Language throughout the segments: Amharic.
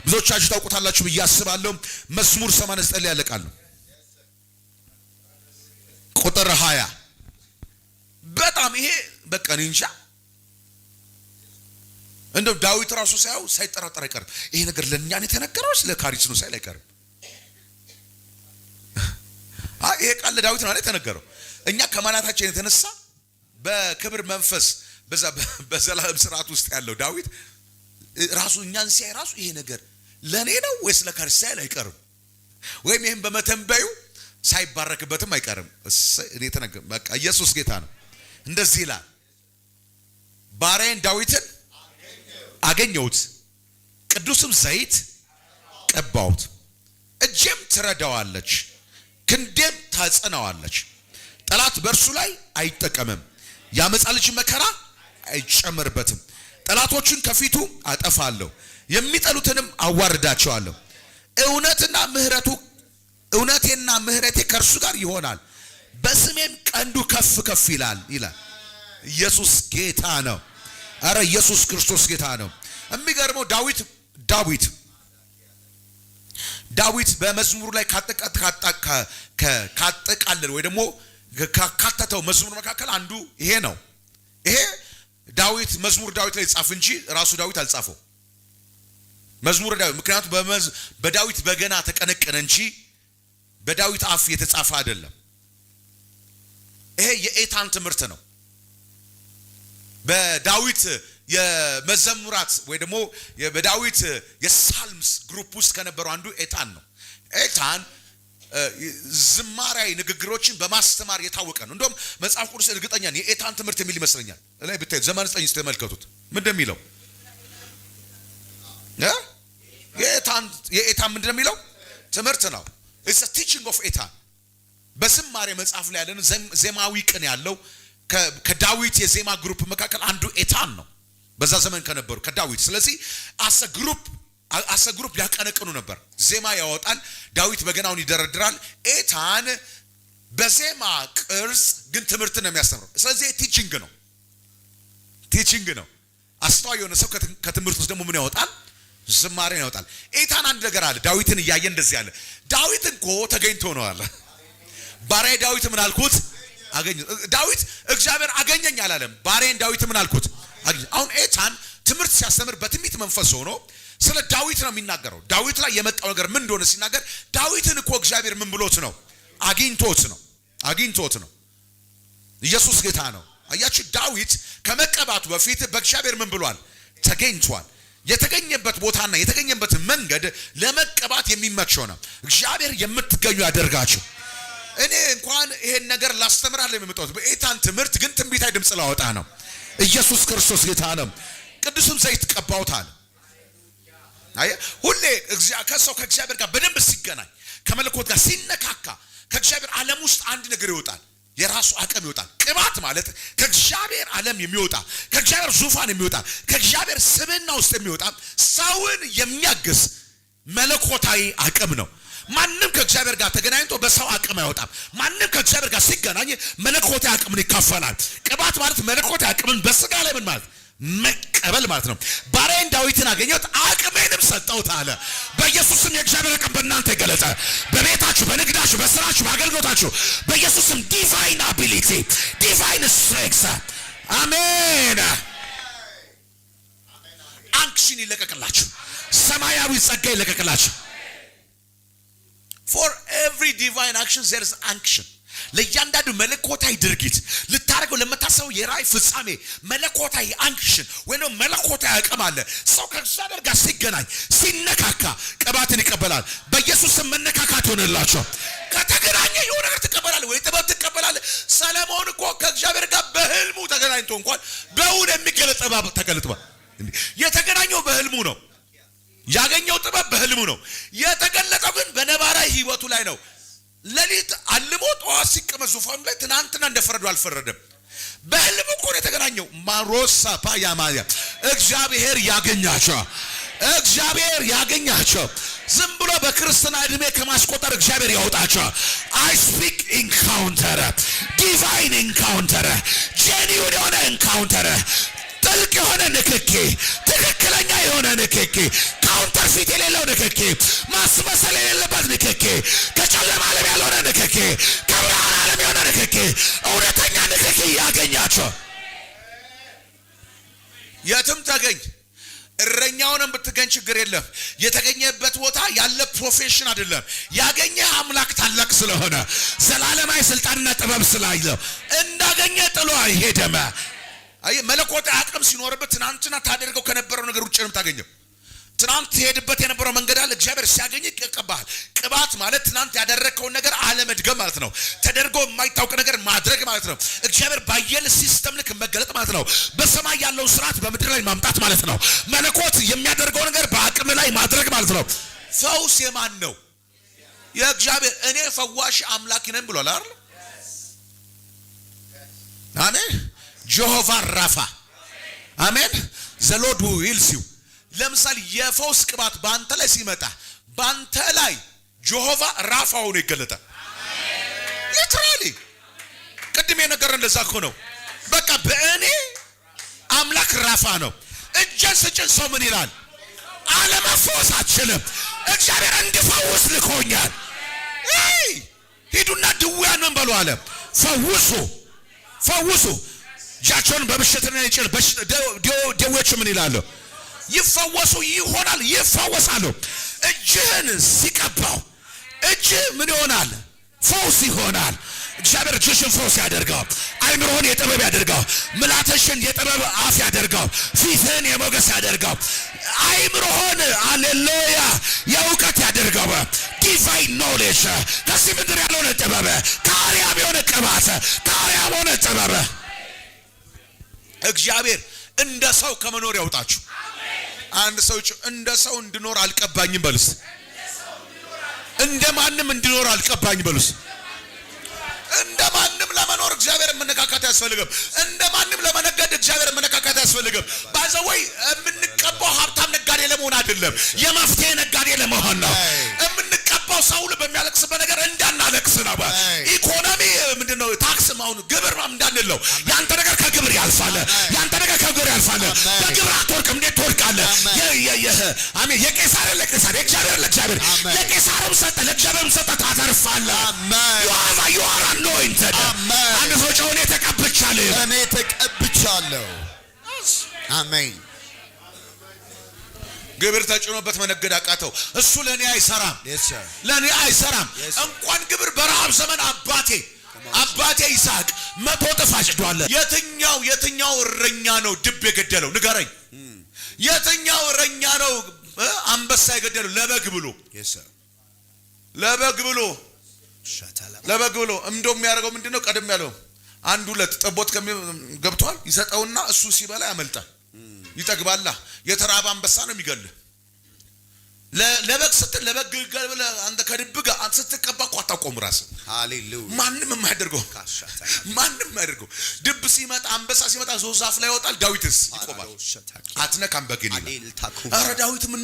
ብዙዎቻችሁ ታውቁታላችሁ ብዬ አስባለሁ። መዝሙር 89 ላይ ያለቃል ቁጥር 20 በጣም ይሄ በቃ እንጃ እንደው ዳዊት ራሱ ሳይጠራጠር አይቀርም። ይሄ ነገር ለኛ ነው የተነገረው ለካሪስ ነው ሳይል አይቀርም። ይሄ ቃል ለዳዊት ነው የተነገረው። እኛ ከማናታችን የተነሳ በክብር መንፈስ በዘላለም ስርዓት ውስጥ ያለው ዳዊት ራሱ እኛን ሲያይ ራሱ ይሄ ነገር ለኔ ነው ወይስ ለካሪስ ሳይል አይቀርም። ወይም ይሄን በመተንበዩ ሳይባረክበትም አይቀርም። እኔ ተነገረ በቃ ኢየሱስ ጌታ ነው። እንደዚህ ይላል ባሪያዬን ዳዊትን አገኘሁት፣ ቅዱስም ዘይት ቀባሁት፣ እጄም ትረዳዋለች፣ ክንዴም ታጸናዋለች። ጠላት በእርሱ ላይ አይጠቀምም፣ ያመጻ ልጅ መከራ አይጨምርበትም። ጠላቶቹን ከፊቱ አጠፋለሁ፣ የሚጠሉትንም አዋርዳቸዋለሁ። እውነቴና ምህረቴ ከእርሱ ጋር ይሆናል፣ በስሜም ቀንዱ ከፍ ከፍ ይላል። ኢየሱስ ጌታ ነው። አረ ኢየሱስ ክርስቶስ ጌታ ነው። የሚገርመው ዳዊት በመዝሙሩ ላይ ካጠቃለለ ወይ ደግሞ ካካተተው መዝሙር መካከል አንዱ ይሄ ነው። ይሄ መዝሙር ዳዊት ላይ ጻፍ እንጂ ራሱ ዳዊት አልጻፈው። መዝሙር ዳዊት ምክንያቱም በዳዊት በገና ተቀነቀነ እንጂ በዳዊት አፍ የተጻፈ አይደለም። ይሄ የኤታን ትምህርት ነው። በዳዊት የመዘሙራት ወይ ደግሞ በዳዊት የሳልምስ ግሩፕ ውስጥ ከነበረው አንዱ ኤታን ነው። ኤታን ዝማሬያዊ ንግግሮችን በማስተማር የታወቀ ነው። እንደውም መጽሐፍ ቅዱስ እርግጠኛ ነኝ የኤታን ትምህርት የሚል ይመስለኛል። ላይ ብታይ ዘመን 9 ተመልከቱት ምን እንደሚለው የኤታን ምንድን ነው የሚለው ትምህርት ነው። it's a teaching of ኤታን። በዝማሬ መጽሐፍ ላይ ያለን ዜማዊ ቅን ያለው ከዳዊት የዜማ ግሩፕ መካከል አንዱ ኤታን ነው በዛ ዘመን ከነበሩ ከዳዊት። ስለዚህ አሰ ግሩፕ ያቀነቅኑ ነበር። ዜማ ያወጣል፣ ዳዊት በገናውን ይደረድራል። ኤታን በዜማ ቅርጽ ግን ትምህርት ነው የሚያስተምረው። ስለዚህ ቲቺንግ ነው። አስተዋይ የሆነ ሰው ከትምህርት ውስጥ ደግሞ ምን ያወጣል? ዝማሬን ያወጣል። ኤታን አንድ ነገር አለ። ዳዊትን እያየ እንደዚህ አለ፣ ዳዊት እኮ ተገኝቶ ነው አለ። ባሪያዬ ዳዊት ምን አልኩት? አገኘሁት። ዳዊት እግዚአብሔር አገኘኝ አላለም። ባሪያዬን ዳዊት ምን አልኩት? አሁን ኤታን ትምህርት ሲያስተምር በትንቢት መንፈስ ሆኖ ስለ ዳዊት ነው የሚናገረው። ዳዊት ላይ የመጣው ነገር ምን እንደሆነ ሲናገር ዳዊትን እኮ እግዚአብሔር ምን ብሎት ነው? አግኝቶት ነው። ኢየሱስ ጌታ ነው። አያችሁ ዳዊት ከመቀባቱ በፊት በእግዚአብሔር ምን ብሏል? ተገኝቷል። የተገኘበት ቦታና የተገኘበት መንገድ ለመቀባት የሚመቸው ነው። እግዚአብሔር የምትገኙ ያደርጋችሁ። እኔ እንኳን ይሄን ነገር ላስተምራለሁ የምመጣው በኤታን ትምህርት ግን ትንቢታዊ ድምጽ ላወጣ ነው። ኢየሱስ ክርስቶስ ጌታ ነው። ቅዱስም ዘይት ቀባውታል። ሁሌ ከእግዚአብሔር ጋር በደንብ ሲገናኝ ከመለኮት ጋር ሲነካካ ከእግዚአብሔር ዓለም ውስጥ አንድ ነገር ይወጣል። የራሱ አቅም ይወጣል። ቅባት ማለት ከእግዚአብሔር ዓለም የሚወጣ ከእግዚአብሔር ዙፋን የሚወጣ ከእግዚአብሔር ስብዕና ውስጥ የሚወጣ ሰውን የሚያግዝ መለኮታዊ አቅም ነው። ማንም ከእግዚአብሔር ጋር ተገናኝቶ በሰው አቅም አይወጣም። ማንም ከእግዚአብሔር ጋር ሲገናኝ መለኮታዊ አቅምን ይካፈላል። ቅባት ማለት መለኮታዊ አቅምን በስጋ ላይ ምን ማለት መቀበል ማለት ነው። ባሪያዬን ዳዊትን አገኘሁት አቅሜንም ሰጠሁት አለ። በኢየሱስም የእግዚአብሔር አቅም በእናንተ ይገለጻ። በቤታችሁ፣ በንግዳችሁ፣ በስራችሁ፣ በአገልግሎታችሁ በኢየሱስም ዲቫይን አቢሊቲ ዲቫይን ስትሬንግዝ አሜን። አንክሽን ይለቀቅላችሁ። ሰማያዊ ጸጋ ይለቀቅላችሁ። For every divine action there is unction. ለእያንዳንዱ መለኮታዊ ድርጊት ልታደርገው ለመታሰበው የራእይ ፍጻሜ መለኮታዊ አንክሽን ወይ ነው መለኮታዊ አቅም አለ። ሰው ከእግዚአብሔር ጋር ሲገናኝ ሲነካካ ቅባትን ይቀበላል። በኢየሱስም መነካካት ሆነላችሁ። ከተገናኘ የሆነ ነገር ትቀበላለህ ወይ ጥበብ ትቀበላለህ። ሰለሞን እኮ ከእግዚአብሔር ጋር በህልሙ ተገናኝቶ እንኳን በእውን የሚገለጥ ጥበብ ተገልጧል። የተገናኘው በህልሙ ነው። ያገኘው ጥበብ በህልሙ ነው። የተገለጠው ግን በነባራዊ ህይወቱ ላይ ነው። ለሊት አልሞ ጠዋት ሲቀመጥ ዙፋኑ ላይ ትናንትና እንደፈረዱ አልፈረደም። በህልሙ እኮ ነው የተገናኘው። ማሮሳ ፓያማያ እግዚአብሔር ያገኛቸው። ዝም ብሎ በክርስትና እድሜ ከማስቆጠር እግዚአብሔር ያወጣቸው። I speak encounter, divine encounter, genuine የሆነ encounter፣ ጥልቅ የሆነ ንክኪ፣ ትክክል ወንጀለኛ የሆነ ንክኪ፣ ካውንተርፊት የሌለው ንክኪ፣ ማስመሰል የሌለበት ንክኪ፣ ከጨለማ ዓለም ያልሆነ ንክኪ፣ ከብርሃን ዓለም የሆነ ንክኪ፣ እውነተኛ ንክኪ ያገኛቸው። የትም ተገኝ እረኛውንም ብትገኝ ችግር የለም። የተገኘበት ቦታ ያለ ፕሮፌሽን አይደለም። ያገኘህ አምላክ ታላቅ ስለሆነ ዘላለማዊ ስልጣንና ጥበብ ስላለው እንዳገኘ ጥሎ አይሄድም። አይ መለኮታዊ አቅም ሲኖርበት ትናንትና ታደርገው ከነበረው ነገር ውጭ ነው የምታገኘው። ትናንት ትሄድበት የነበረው መንገድ አለ። እግዚአብሔር ሲያገኝ ይቀባሃል። ቅባት ማለት ትናንት ያደረከውን ነገር አለመድገም ማለት ነው። ተደርጎ የማይታወቅ ነገር ማድረግ ማለት ነው። እግዚአብሔር ባየለ ሲስተም ልክ መገለጥ ማለት ነው። በሰማይ ያለው ስርዓት በምድር ላይ ማምጣት ማለት ነው። መለኮት የሚያደርገው ነገር በአቅም ላይ ማድረግ ማለት ነው። ፈውስ የማን ነው? የእግዚአብሔር። እኔ ፈዋሽ አምላክ ነኝ ብሏል አይደል? አሜን። ጀሆቫ ራፋ አሜን። ዘ ሎርድ ሁ ሂልስ ዩ። ለምሳሌ የፈውስ ቅባት ባንተ ላይ ሲመጣ ባንተ ላይ ጀሆቫ ራፋ ሆኖ ይገለጣል። ሊትራሊ ቅድም የነገረን እንደዛ እኮ ነው። በቃ በእኔ አምላክ ራፋ ነው። እጄን ስጭን ሰው ምን ይላል? አለመፈወስ አትችልም። እግዚአብሔር እንድፈውስ ልኮኛል። ሂዱና ድውያን ምን በሉ አለ? ፈውሱ፣ ፈውሱ። እጃቸውን በብሽትና ይጭል ደዌዎች ምን ይላሉ? ይፈወሱ ይሆናል፣ ይፈወሳሉ። እጅህን ሲቀባው እጅ ምን ይሆናል? ፈውስ ይሆናል። እግዚአብሔር እጅሽን ፈውስ ያደርገው። አይምሮህን የጥበብ ያደርገው። ምላትሽን የጥበብ አፍ ያደርገው። ፊትህን የሞገስ ያደርገው። አይምሮህን ሃሌሉያ የእውቀት ያደርገው። ዲቫይን ኖሌጅ ከዚህ ምድር ያልሆነ ጥበብ፣ ከአርያም የሆነ ቅባት፣ ከአርያም የሆነ ጥበብ። እግዚአብሔር እንደ ሰው ከመኖር ያውጣችሁ። አንድ ሰው እንደ ሰው እንድኖር አልቀባኝም በሉስ። እንደ ማንም እንድኖር አልቀባኝም በሉስ። እንደ ማንም ለመኖር እግዚአብሔር መነካካት ያስፈልግም። እንደ ማንም ለመነገድ እግዚአብሔር መነካካት ያስፈልግም። ባዘወይ የምንቀባው ሀብታም ነጋዴ ለመሆን አይደለም፣ የመፍትሄ ነጋዴ ለመሆን ነው። የምንቀባው ሰው በሚያለቅስበት ነገር እንዳናለቅስ ነው። ኢኮኖሚ ምንድነው? ታክስ ማሁን ግብር እንዳንል ነው። ያንተ ነገር ከግብር ያልፋል። ያንተ ነገር ከግብር ያልፋል። በግብር አትወርቅም። እንዴት ትወርቃለህ? አሜን። የቄሳር ለቄሳር፣ የእግዚአብሔር ለእግዚአብሔር። የቄሳርም ሰጠ ለእግዚአብሔርም ሰጠ፣ ታተርፋለህ። ዩ አር አኖይንትድ። አንድ ሰው ጮህ እኔ ተቀብቻለሁ፣ እኔ ተቀብቻለሁ። አሜን። ግብር ተጭኖበት መነገድ አቃተው። እሱ ለኔ አይሰራም፣ ለኔ አይሰራም። እንኳን ግብር በረሃብ ዘመን አባቴ ይስሐቅ 100 እጥፍ አጭዷል። የትኛው እረኛ ነው ድብ የገደለው? ንገረኝ። የትኛው እረኛ ነው አንበሳ የገደለው? ለበግ ብሎ እንደው የሚያደርገው ምንድነው? ቀደም ያለው 1-2 ጠቦት ገብቷል ይሰጠውና እሱ ሲበላ ያመልጣል፣ ይጠግባላ። የተራበ አንበሳ ነው የሚገልህ። ለበግ ስትል ለበግ ገልበለ አንተ ከድብ ጋር አንተ ስትቀባ እኮ አታቆም ራስህ። ሃሌሉያ። ማንም የማያደርገው ድብ ሲመጣ አንበሳ ሲመጣ ዛፍ ላይ ይወጣል፣ ዳዊትስ ይቆማል። አትነካም በግን ይላል። ኧረ ዳዊት ምን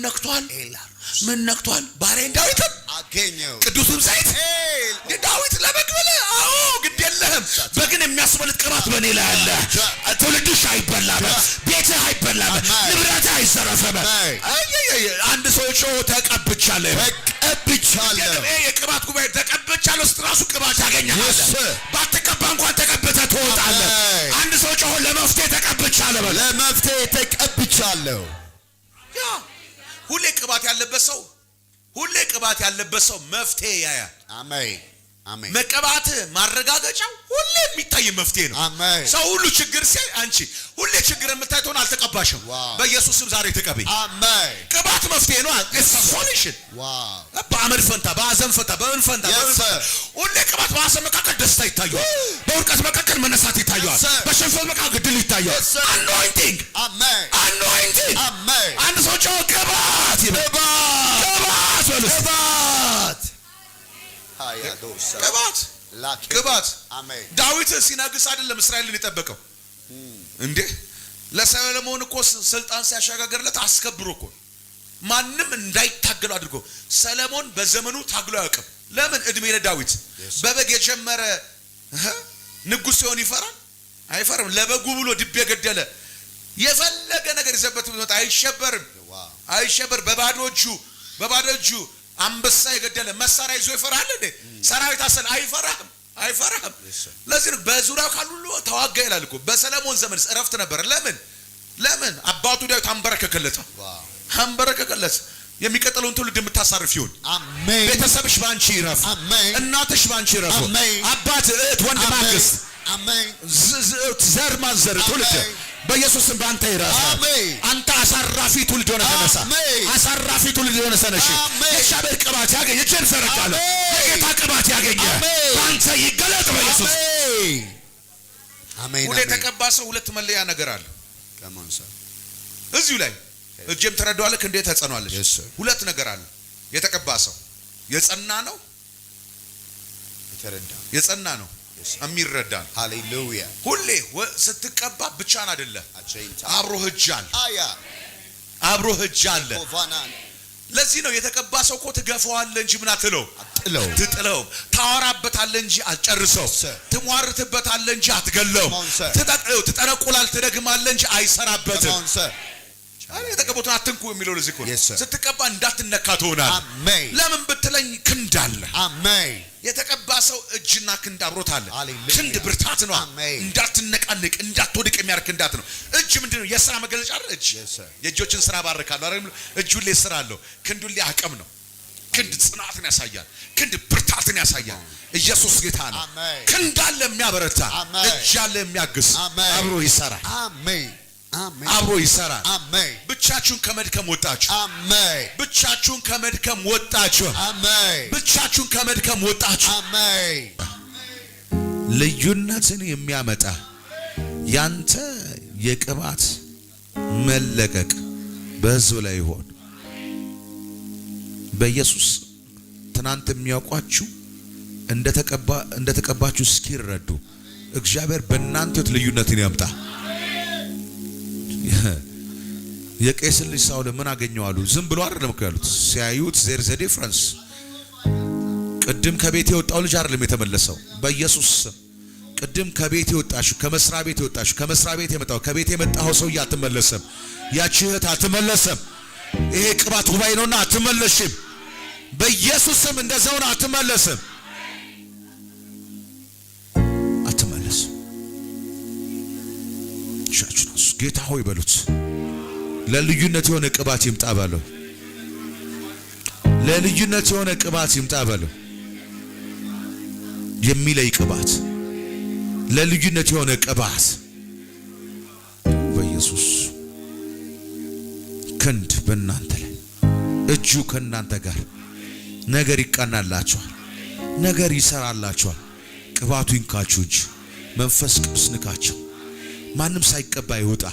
ነክቷል? ባሪያዬን ዳዊትን አገኘው ቅዱሱን ዘይት ዳዊት ለበግ ብለህ አዎ ግድ የለህም። በግን የሚያስበልጥ ቅባት በእኔ ላይ አለ። ትውልድሽ አይበላም፣ ቤትህ አይበላም፣ ንብረትህ አይዘረፍም። አንድ ሰው ጮህ ተቀብቻለሁ። የቅባት ጉባኤ ተቀብቻለሁ ስትራሱ ቅባት ያገኛል። ባትቀባ እንኳን ተቀብተህ ትወጣለህ። አንድ ሰው ጮህ ለመፍትሄ ተቀብቻለሁ። ለመፍትሄ ተቀብቻለሁ። ሁሌ ቅባት ያለበት ሰው መፍትሄ ያያል። አሜን። መቀባት ማረጋገጫው ሁሌ የሚታይ መፍትሄ ነው። ሰው ሁሉ ችግር ሲያይ አንቺ ሁሌ ችግር የምታይተውን አልተቀባሽም። በኢየሱስ ስም ዛሬ ተቀበይ። አሜን። ቅባት መፍትሄ ነው። ሶሉሽን በአመድ ፈንታ፣ በአዘን ፈንታ፣ በምን ፈንታ ሁሌ ቅባት በአዘን መካከል ደስታ ይታያል። በውድቀት መካከል መነሳት ይታያል። በሽንፈት መካከል ድል ይታያል። አኖይንቲንግ። አንድ ሰው ጮህ ቅባት ቅባት። ዳዊት ሲነግስ አይደለም እስራኤልን የጠበቀው እንዴ? ለሰሎሞን እኮ ስልጣን ሲያሸጋግርለት አስከብሮ እኮ ማንም እንዳይታገሉ አድርጎ። ሰሎሞን በዘመኑ ታግሎ አያውቅም። ለምን? እድሜ ለዳዊት። በበግ የጀመረ ንጉስ ሲሆን ይፈራል? አይፈራም። ለበጉ ብሎ ድብ የገደለ የፈለገ ነገር ይዘበት ቢመጣ አይሸበርም። አይሸበር። በባዶ እጁ አንበሳ የገደለ መሳሪያ ይዞ ይፈራል እንዴ? ሰራዊት አሰል አይፈራም። ለዚህ ነው በዙሪያው ካሉ ሁሉ ተዋጋ ይላል እኮ። በሰለሞን ዘመን እረፍት ነበር። ለምን አባቱ ዳዊት አንበረከከለት። የሚቀጥለውን ትውልድ የምታሳርፍ ይሁን። አሜን። ቤተሰብሽ ባንቺ ይረፍ። አሜን። እናትሽ ባንቺ ይረፍ። አሜን። አባት፣ እህት፣ ወንድም፣ አክስት፣ አሜን። ዘር ማንዘር ትውልድ በኢየሱስም ባንተ ይረፍ። አሜን። አንተ አሳራፊ ትውልድ ሆነ ተነሳ። አሳራፊ ትውልድ ሆነ ተነሽ። የእግዚአብሔር ቅባት ያገኘ እጄን ዘረጋለሁ። የጌታ ቅባት ያገኘ ባንተ ይገለጥ በኢየሱስ። አሜን። ሁሌ የተቀባ ሰው ሁለት መለያ ነገር አለ። እዚሁ ላይ እጄም ተረዳዋለህ እንዴት ተጸኗለች። ሁለት ነገር አለ። የተቀባ ሰው የጸና ነው፣ የጸና ነው፣ የሚረዳ ነው። ሃሌሉያ። ሁሌ ስትቀባ ብቻን አይደለም፣ አብሮ ህጅ አለ። ለዚህ ነው የተቀባ ሰው እኮ ትገፋዋለህ እንጂ ምን አትጥለው። ታወራበታለህ እንጂ አትጨርሰው። ትሟርትበታለህ እንጂ አትገለው። ትጠነቁላለህ፣ ትደግማለህ እንጂ አይሰራበትም። የተቀባውን አትንኩ የሚለው ለዚህ እኮ ስትቀባ እንዳትነካ ትሆናለህ። አሜን። ለምን ብትለኝ ክንድ አለ። አሜን። የተቀባ ሰው እጅና ክንድ አብሮት አለ። ክንድ ብርታት ነው። እንዳትነቃነቅ እንዳትወድቅ የሚያርክ ክንዳት ነው። እጅ ምንድነው? የሥራ መገለጫ አይደል? እጅ የእጆችን ሥራ ባርካለሁ አይደል? እጁ ላይ ሥራ አለው። ክንዱ ላይ አቅም ነው። ክንድ ጽናትን ያሳያል። ክንድ ብርታትን ያሳያል። ኢየሱስ ጌታ ነው። ክንድ አለ የሚያበረታ፣ እጅ አለ የሚያግስ፣ አብሮ ይሰራል። አሜን። አብሮ ይሰራል። አሜን። ብቻችሁን ከመድከም ወጣችሁ። አሜን። ብቻችሁን ከመድከም ወጣችሁ። አሜን። ብቻችሁን ከመድከም ወጣችሁ። አሜን። ልዩነትን የሚያመጣ ያንተ የቅባት መለቀቅ በሕዝብ ላይ ይሆን በኢየሱስ። ትናንት የሚያውቋችሁ እንደተቀባችሁ እስኪረዱ እግዚአብሔር በእናንተ ልዩነትን ያምጣ። የቄስ ልጅ ሳውል ምን አገኘው አሉ። ዝም ብሎ አይደለም እኮ ያሉት። ሲያዩት ዜር ዘ ዲፍረንስ። ቅድም ከቤት የወጣው ልጅ አይደለም የተመለሰው በኢየሱስ ስም። ቅድም ከቤት የወጣሽው፣ ከመስሪያ ቤት የወጣሽው፣ ከመስሪያ ቤት የመጣው፣ ከቤት የመጣው ሰውዬ አትመለሰም። ያቺ እህት አትመለሰም። ይሄ ቅባት ጉባኤ ነውና አትመለሽም። በኢየሱስ ስም እንደዛው ነው። አትመለስም። ጌታ ሆይ በሉት። ለልዩነት የሆነ ቅባት ይምጣ በለው። ለልዩነት የሆነ ቅባት ይምጣ በለው። የሚለይ ቅባት፣ ለልዩነት የሆነ ቅባት በኢየሱስ። ክንድ በእናንተ ላይ፣ እጁ ከእናንተ ጋር። ነገር ይቃናላችኋል፣ ነገር ይሰራላችኋል። ቅባቱ ይንካችሁ እንጂ መንፈስ ቅዱስ ንካቸው። ማንም ሳይቀባ ይውጣ።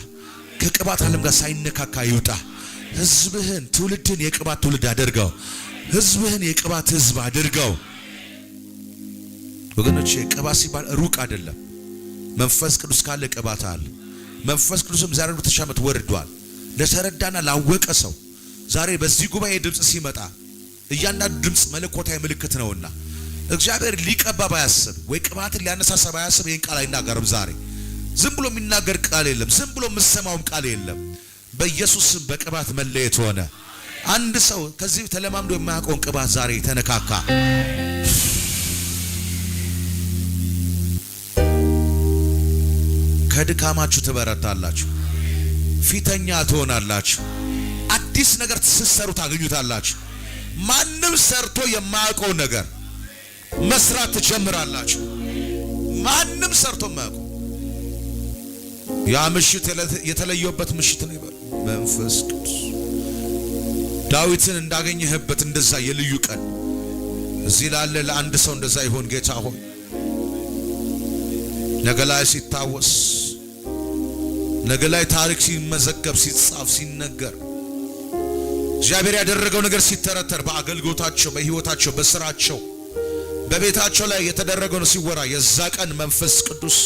ከቅባት ዓለም ጋር ሳይነካካ ይውጣ። ሕዝብህን ትውልድን የቅባት ትውልድ አድርገው። ሕዝብህን የቅባት ሕዝብ አድርገው። ወገኖች ቅባት ሲባል ሩቅ አይደለም። መንፈስ ቅዱስ ካለ ቅባት አለ። መንፈስ ቅዱስም ዛሬ ነው ተሻመት ወርዷል። ለተረዳና ላወቀ ሰው ዛሬ በዚህ ጉባኤ ድምጽ ሲመጣ እያንዳንዱ ድምጽ መለኮታዊ ምልክት ነውና እግዚአብሔር ሊቀባ ባያስብ ወይ ቅባትን ሊያነሳሳ ባያስብ ይሄን ቃል አይናገርም። ዛሬ ዝም ብሎ የሚናገር ቃል የለም። ዝም ብሎ የምሰማውም ቃል የለም። በኢየሱስም በቅባት መለየት ሆነ። አንድ ሰው ከዚህ ተለማምዶ የማያውቀውን ቅባት ዛሬ ተነካካ። ከድካማችሁ ትበረታላችሁ። ፊተኛ ትሆናላችሁ። አዲስ ነገር ስትሰሩ ታገኙታላችሁ። ማንም ሰርቶ የማያውቀውን ነገር መስራት ትጀምራላችሁ። ማንም ሰርቶ የማያውቀው ያ ምሽት የተለየበት ምሽት ነው ይበል መንፈስ ቅዱስ። ዳዊትን እንዳገኘህበት እንደዛ የልዩ ቀን እዚህ ላለ ለአንድ ሰው እንደዛ ይሆን። ጌታ ሆይ ነገ ላይ ሲታወስ፣ ነገ ላይ ታሪክ ሲመዘገብ፣ ሲጻፍ፣ ሲነገር እግዚአብሔር ያደረገው ነገር ሲተረተር፣ በአገልግሎታቸው፣ በሕይወታቸው፣ በስራቸው፣ በቤታቸው ላይ የተደረገው ነው ሲወራ፣ የዛ ቀን መንፈስ ቅዱስ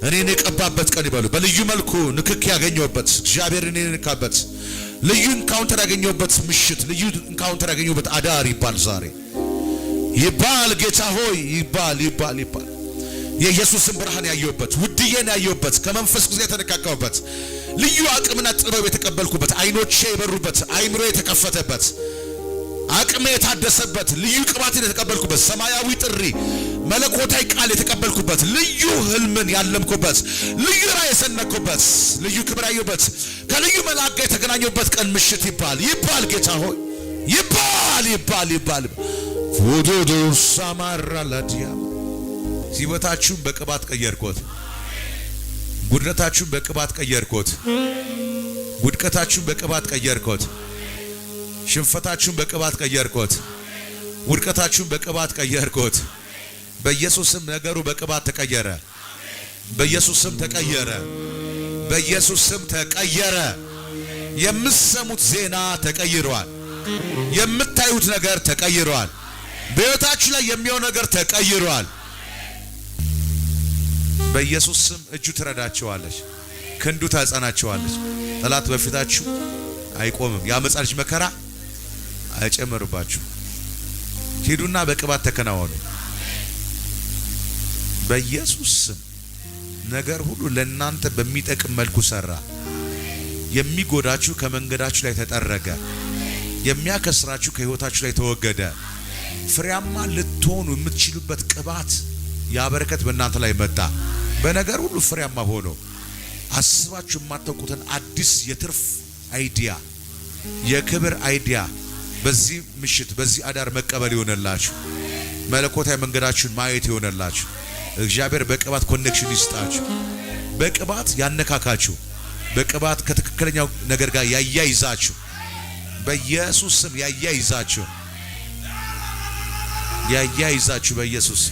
እኔን የቀባበት ቀን ይበሉ። በልዩ መልኩ ንክክ ያገኘውበት እግዚአብሔር እኔን ንካበት፣ ልዩ ኢንካውንተር ያገኘውበት ምሽት፣ ልዩ ኢንካውንተር ያገኘውበት አዳር ይባል ዛሬ ይባል። ጌታ ሆይ ይባል ይባል ይባል። የኢየሱስን ብርሃን ያየውበት፣ ውድዬን ያየውበት፣ ከመንፈስ ቅዱስ የተነካካውበት ልዩ አቅምና ጥበብ የተቀበልኩበት፣ አይኖቼ የበሩበት፣ አይምሮ የተከፈተበት፣ አቅሜ የታደሰበት፣ ልዩ ቅባትን የተቀበልኩበት፣ ሰማያዊ ጥሪ መለኮታዊ ቃል የተቀበልኩበት፣ ልዩ ህልምን ያለምኩበት፣ ልዩ ራእይ የሰነኩበት፣ ልዩ ክብር ያየሁበት፣ ከልዩ መልአክ ጋር የተገናኘሁበት ቀን ምሽት ይባል ጌታ ሆይ ይባል ፎዶዶ ሳማራ ላዲያ ሕይወታችሁን በቅባት ቀየርኩት። ጉድለታችሁን በቅባት ቀየርኩት። ውድቀታችሁን በቅባት ቀየርኩት። ሽንፈታችሁን በቅባት ቀየርኩት። ውድቀታችሁን በቅባት ቀየርኩት። በኢየሱስ ስም ነገሩ በቅባት ተቀየረ። በኢየሱስ ስም ተቀየረ። በኢየሱስ ስም ተቀየረ። የምትሰሙት ዜና ተቀይሯል። የምታዩት ነገር ተቀይሯል። በሕይወታችሁ ላይ የሚሆን ነገር ተቀይሯል። በኢየሱስ ስም እጁ ትረዳቸዋለች፣ ክንዱ ታጸናቸዋለች። ጠላት በፊታችሁ አይቆምም። የአመፃ ልጅ መከራ አይጨምርባችሁ። ሂዱና በቅባት ተከናወኑ። በኢየሱስ ስም ነገር ሁሉ ለእናንተ በሚጠቅም መልኩ ሰራ። የሚጎዳችሁ ከመንገዳችሁ ላይ ተጠረገ። የሚያከስራችሁ ከሕይወታችሁ ላይ ተወገደ። ፍሬያማ ልትሆኑ የምትችሉበት ቅባት ያበረከት በእናንተ ላይ መጣ። በነገር ሁሉ ፍሬያማ ሆኖ አስባችሁ የማታውቁትን አዲስ የትርፍ አይዲያ፣ የክብር አይዲያ በዚህ ምሽት በዚህ አዳር መቀበል ይሆነላችሁ። መለኮታዊ መንገዳችሁን ማየት ይሆነላችሁ። እግዚአብሔር በቅባት ኮኔክሽን ይስጣችሁ። በቅባት ያነካካችሁ። በቅባት ከትክክለኛው ነገር ጋር ያያይዛችሁ። በኢየሱስ ስም ያያይዛችሁ በኢየሱስ